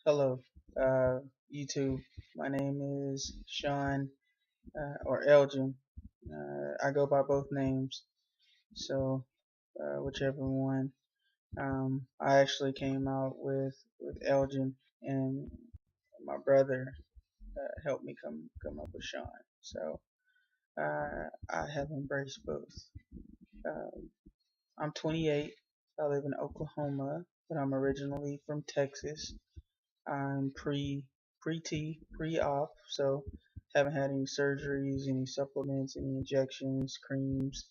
Hello, uh, YouTube. My name is Sean or Elgin. I go by both names, so whichever one. I actually came out with Elgin, and my brother helped me come up with Sean. So I have embraced both. Um, I'm 28. I live in Oklahoma, but I'm originally from Texas. I'm pre-T, pre-op, so haven't had any surgeries, any supplements, any injections, creams,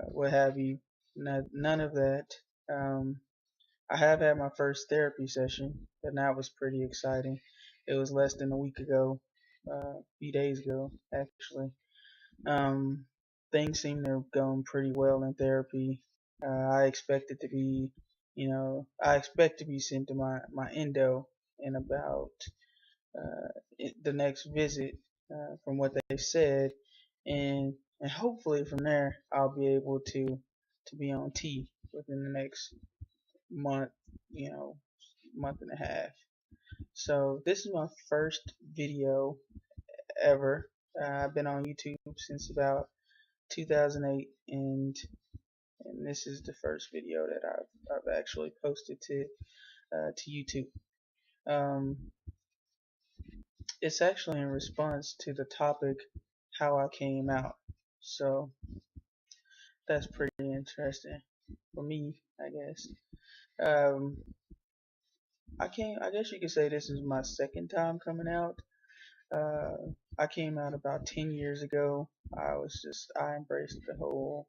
what have you. None of that. Um, I have had my first therapy session, and that was pretty exciting. It was less than a week ago, a few days ago, actually. Um, Things seem to have gone pretty well in therapy. I expect it to be, I expect to be sent to my endo in about the next visit, from what they said, and hopefully from there I'll be able to be on T within the next month, you know, month and a half. So this is my first video ever. I've been on YouTube since about 2008, and this is the first video that I've actually posted to YouTube. Um, it's actually in response to the topic how I came out. So that's pretty interesting for me, I guess. Um, I guess you could say this is my second time coming out. I came out about 10 years ago. I embraced the whole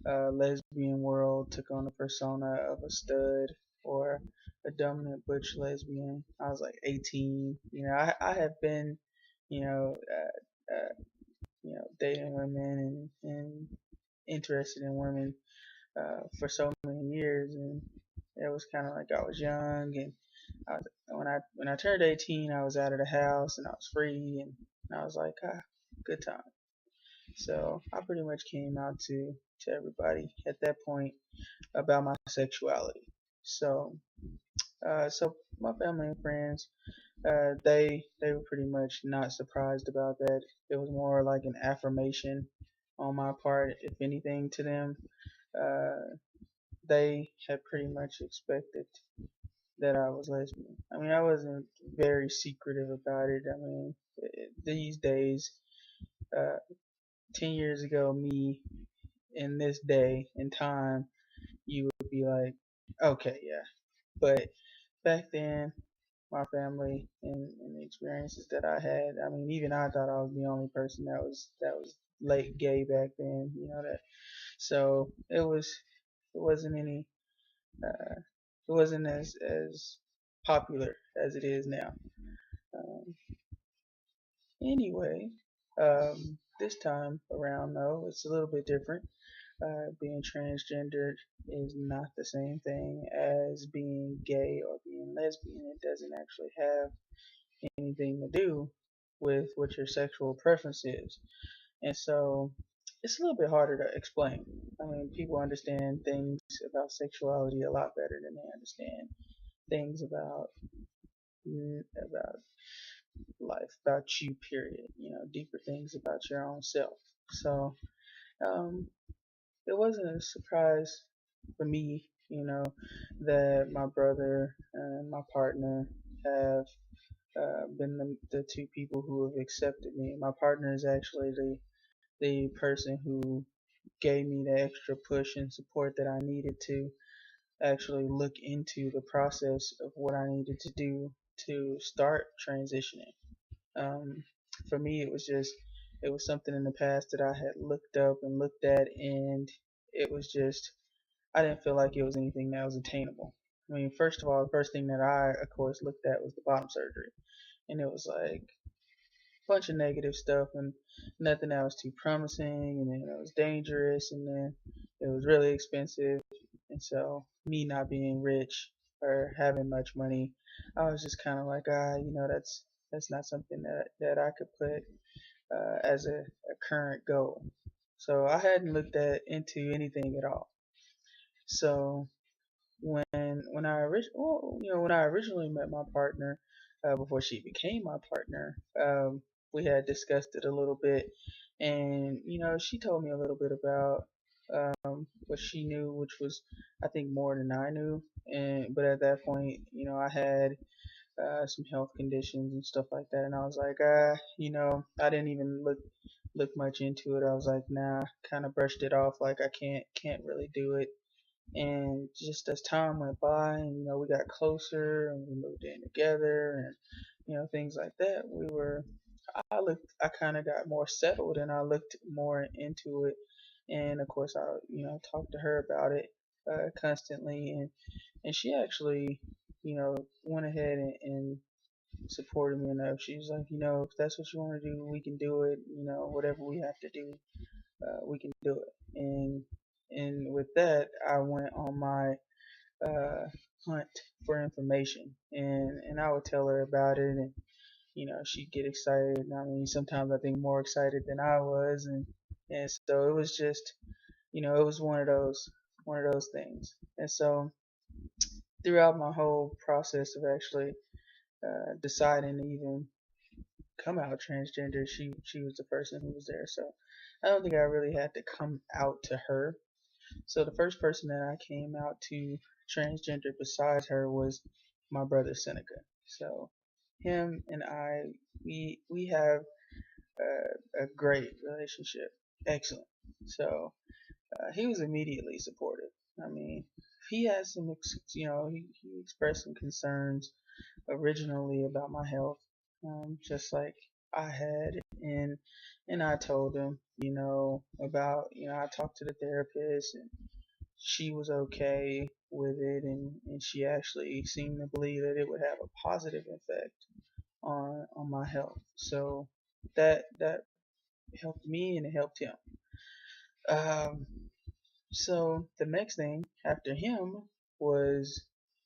lesbian world, took on the persona of a stud or a dominant butch lesbian. I was like 18. I have been, you know, dating women and interested in women for so many years, and it was kind of like I was young, and when I turned 18, I was out of the house and I was free, and I was like, good time. So I pretty much came out to everybody at that point about my sexuality. So my family and friends, they were pretty much not surprised about that. It was more like an affirmation on my part, if anything, to them. Uh, they had pretty much expected that I was lesbian. I mean, I wasn't very secretive about it. I mean, these days, uh, 10 years ago, me in this day and time, you would be like, okay, yeah. But back then, my family and the experiences that I had, I mean, even I thought I was the only person that was late gay back then, that. So it wasn't any uh, it wasn't as popular as it is now. Um, anyway, this time around, though, it's a little bit different. Being transgendered is not the same thing as being gay or being lesbian. It doesn't actually have anything to do with what your sexual preference is. And so it's a little bit harder to explain. I mean, people understand things about sexuality a lot better than they understand things about life, about you, period. Deeper things about your own self. So um, it wasn't a surprise for me, that my brother and my partner have been the two people who have accepted me. My partner is actually the person who gave me the extra push and support that I needed to actually look into the process of what I needed to do to start transitioning. Um, for me, it was something in the past that I had looked up and looked at, and it was just I didn't feel like it was anything that was attainable. I mean, first of all, the first thing that I, of course, looked at was the bottom surgery, and it was like a bunch of negative stuff and nothing that was too promising, and then it was dangerous, and then it was really expensive, and so me not being rich or having much money, I was just kind of like, that's not something that I could put as a current goal. So I hadn't looked at into anything at all. So when And when I originally met my partner, before she became my partner, we had discussed it a little bit, and she told me a little bit about what she knew, which was I think more than I knew. And but at that point, I had some health conditions and stuff like that, and I was like, I didn't even look much into it. I was like, nah, kind of brushed it off, like I can't really do it. And just as time went by, and we got closer, and we moved in together, and things like that, I kind of got more settled, and I looked more into it. And of course, I talked to her about it constantly, and she actually went ahead and supported me enough. She was like, if that's what you want to do, we can do it. Whatever we have to do, we can do it. And with that, I went on my uh, hunt for information, and I would tell her about it, and she'd get excited. I mean, sometimes I think more excited than I was, and so it was just, it was one of those things. And so throughout my whole process of actually deciding to even come out transgender, she was the person who was there. So I don't think I really had to come out to her. So the first person that I came out to transgender besides her was my brother Seneca. So him and I, we have a great relationship, excellent. So he was immediately supportive. I mean, he had some, he expressed some concerns originally about my health, just like I had, and I told him, about, I talked to the therapist, and she was okay with it, and she actually seemed to believe that it would have a positive effect on my health. So that helped me, and it helped him. Um, so the next thing after him was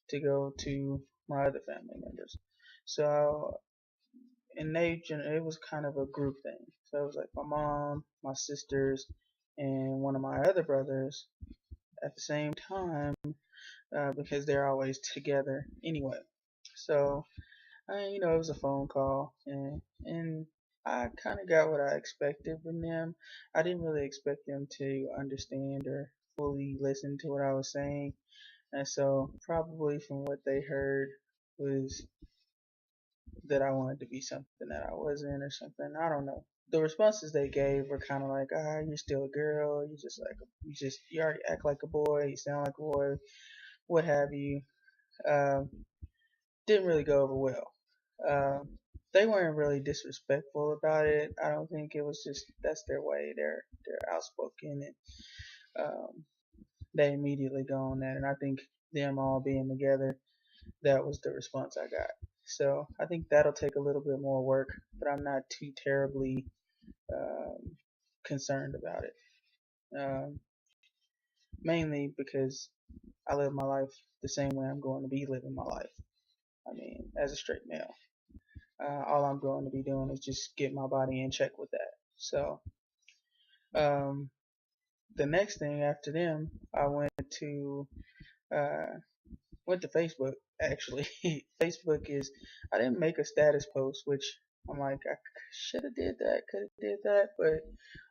to go to my other family members. So and it was kind of a group thing. So it was like my mom, my sisters, and one of my other brothers at the same time, because they're always together anyway. So it was a phone call, and I kind of got what I expected from them. I didn't really expect them to understand or fully listen to what I was saying, and so probably from what they heard was that I wanted to be something that I wasn't, or something. I don't know. The responses they gave were kind of like, you're still a girl. You already act like a boy. You sound like a boy. What have you? Um, didn't really go over well. They weren't really disrespectful about it. I don't think it was just that's their way. They're outspoken, and um, they immediately go on that. And I think them all being together, that was the response I got. So I think that'll take a little bit more work, but I'm not too terribly um, concerned about it. Um, Mainly because I live my life the same way I'm going to be living my life. I mean, as a straight male. All I'm going to be doing is just get my body in check with that. So, um, the next thing after them, I uh, went to Facebook. Actually, Facebook is. I didn't make a status post, which I'm like I should have did that, could have did that, but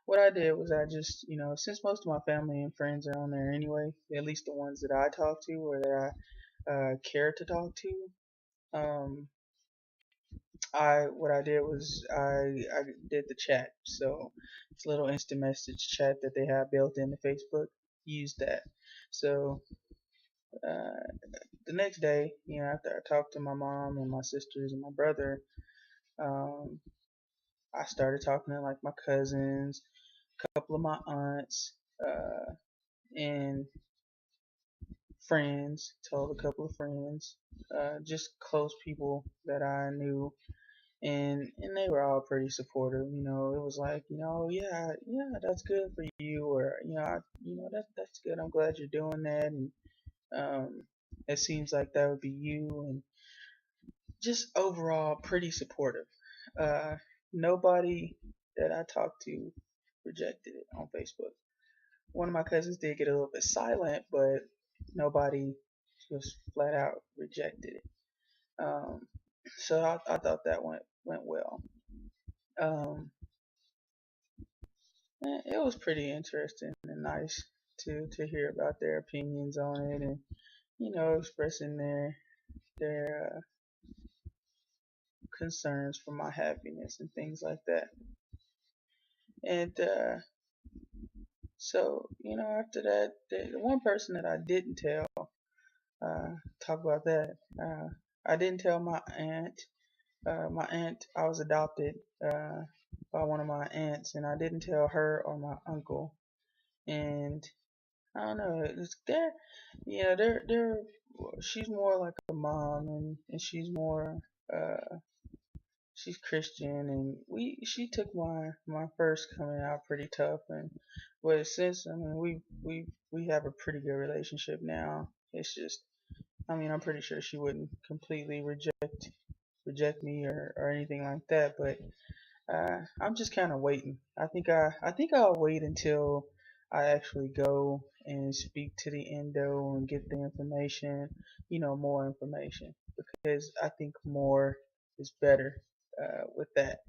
what I did was I just, since most of my family and friends are on there anyway, at least the ones that I talk to or that I care to talk to, um, I what I did was I did the chat. So it's a little instant message chat that they have built into Facebook. Use that. So uh, the next day, after I talked to my mom and my sisters and my brother, um, I started talking to like my cousins, a couple of my aunts, and friends. Told a couple of friends, just close people that I knew, and they were all pretty supportive. It was like, yeah, yeah, that's good for you, or that's good. I'm glad you're doing that, and it seems like that would be you, and just overall pretty supportive. Uh, Nobody that I talked to rejected it on Facebook. One of my cousins did get a little bit silent, but nobody just flat out rejected it. Um, so I thought that went well. Um, it was pretty interesting and nice to hear about their opinions on it, and expressing their concerns for my happiness and things like that. And so after that, the one person that I didn't tell, talk about that. I didn't tell my aunt. My aunt, I was adopted by one of my aunts, and I didn't tell her or my uncle. And I don't know, they're she's more like a mom, and she's more she's Christian, and she took my first coming out pretty tough, and but since, I mean, we have a pretty good relationship now. It's just, I mean, I'm pretty sure she wouldn't completely reject me or anything like that, but I'm just kind of waiting. I think I'll wait until I actually go and speak to the endo and get the information, more information, because I think more is better with that.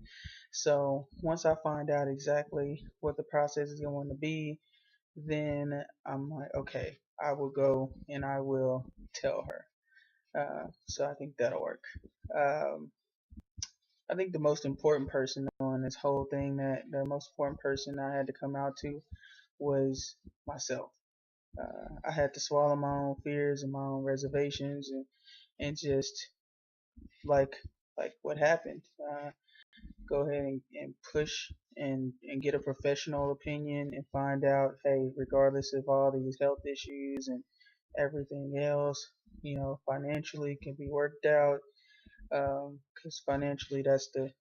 So once I find out exactly what the process is going to be, then I'm like, okay, I will go and I will tell her. So I think that'll work. Um, I think the most important person on this whole thing, that the most important person I had to come out to, was myself. I had to swallow my own fears and my own reservations, and just like what happened. Go ahead and push and get a professional opinion and find out, hey, regardless of all these health issues and everything else, financially can be worked out, because financially that's the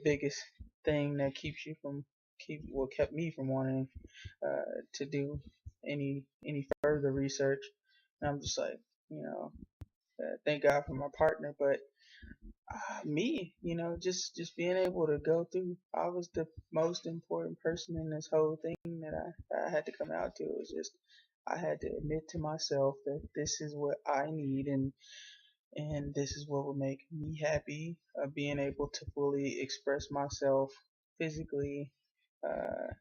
biggest thing that kept me from wanting to do any further research. And I'm just like, thank God for my partner, but me, just being able to go through. I was the most important person in this whole thing that I had to come out to. It was just, I had to admit to myself that this is what I need, and this is what will make me happy. Being able to fully express myself physically, uh,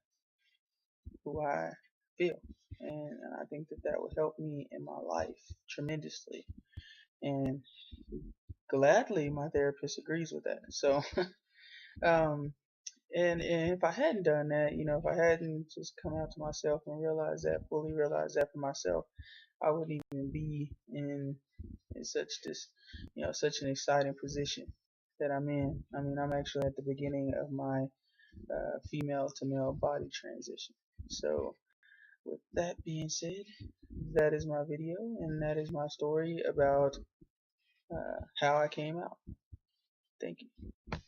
who I feel, and I think that that would help me in my life tremendously. And gladly, my therapist agrees with that. So, um, and if I hadn't done that, if I hadn't just come out to myself and fully realized that for myself, I wouldn't even be in such an exciting position that I'm in. I mean, I'm actually at the beginning of my female to male body transition. So, with that being said, that is my video, and that is my story about how I came out. Thank you.